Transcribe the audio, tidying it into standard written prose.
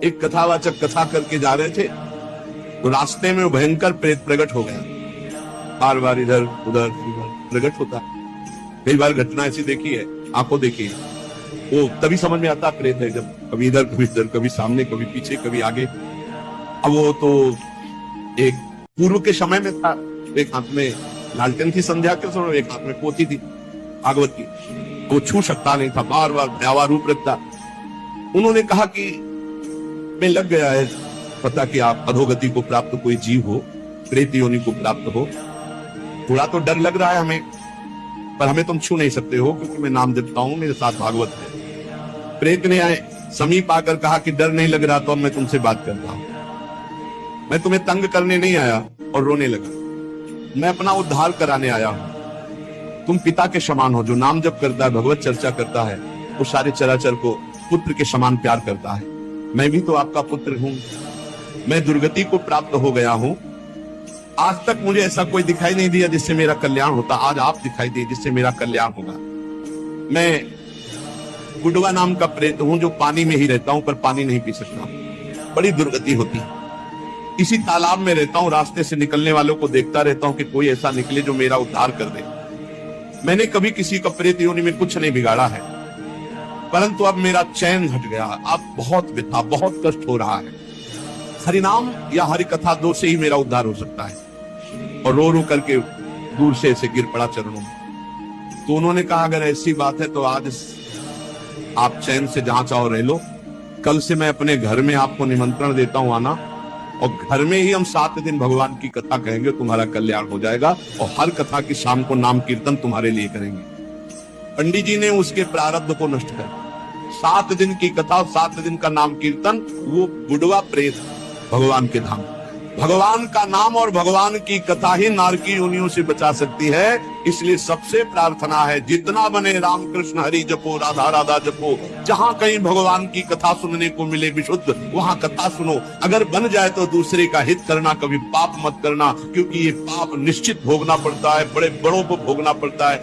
एक कथावाचक कथा करके जा रहे थे, तो रास्ते में भयंकर प्रेत प्रकट हो गया। बार बार इधर उधर प्रकट होता। कई बार घटना ऐसी देखी है, आंखों देखी है, वो तभी समझ में आता प्रेत है जब कभी इधर कभी इधर, कभी सामने कभी पीछे कभी आगे। अब वो तो एक पूर्व के समय में था, एक हाथ में लालटेन थी संध्या के समय, एक हाथ में पोथी थी भागवत की, वो छू सकता नहीं था, बार बार भयावह रूप रखता। उन्होंने कहा कि मैं लग गया है पता कि आप अधोगति को प्राप्त कोई जीव हो, प्रेत योनि को प्राप्त हो, थोड़ा तो डर लग रहा है हमें, पर हमें तुम छू नहीं सकते हो क्योंकि मैं नाम जपता हूं, मेरे साथ भागवत है। प्रेत ने आए समीप आकर कहा कि डर नहीं लग रहा तो मैं तुमसे बात करता हूं, मैं तुम्हें तंग करने नहीं आया। और रोने लगा, मैं अपना उद्धार कराने आया हूं। तुम पिता के समान हो, जो नाम जप करता है, भगवत चर्चा करता है, वो सारे चराचर को पुत्र के समान प्यार करता है। मैं भी तो आपका पुत्र हूं, मैं दुर्गति को प्राप्त हो गया हूं। आज तक मुझे ऐसा कोई दिखाई नहीं दिया जिससे मेरा कल्याण होता, आज आप दिखाई दिए जिससे मेरा कल्याण होगा। मैं गुडवा नाम का प्रेत हूं जो पानी में ही रहता हूं, पर पानी नहीं पी सकता, बड़ी दुर्गति होती है। इसी तालाब में रहता हूं, रास्ते से निकलने वालों को देखता रहता हूं कि कोई ऐसा निकले जो मेरा उद्धार कर दे। मैंने कभी किसी का प्रेत योनि में कुछ नहीं बिगाड़ा है, परंतु अब मेरा चैन हट गया, अब बहुत व्यथा, बहुत कष्ट हो रहा है। हरिनाम या हरि कथा दो से ही मेरा उद्धार हो सकता है। और रो रो करके दूर से ऐसे गिर पड़ा चरणों में। तो उन्होंने कहा अगर ऐसी बात है तो आज आप चैन से जहां चाहो रह लो, कल से मैं अपने घर में आपको निमंत्रण देता हूं आना, और घर में ही हम 7 दिन भगवान की कथा कहेंगे, तुम्हारा कल्याण हो जाएगा। और हर कथा की शाम को नाम कीर्तन तुम्हारे लिए करेंगे। पंडित जी ने उसके प्रारब्ध को नष्ट कर, 7 दिन की कथा, 7 दिन का नाम कीर्तन, वो बुढ़वा प्रेत भगवान के धाम। भगवान का नाम और भगवान की कथा ही नारकी योनियों से बचा सकती है। इसलिए सबसे प्रार्थना है, जितना बने रामकृष्ण हरि जपो, राधा राधा जपो। जहां कहीं भगवान की कथा सुनने को मिले विशुद्ध, वहां कथा सुनो। अगर बन जाए तो दूसरे का हित करना, कभी पाप मत करना, क्योंकि ये पाप निश्चित भोगना पड़ता है, बड़े बड़ों को भोगना पड़ता है।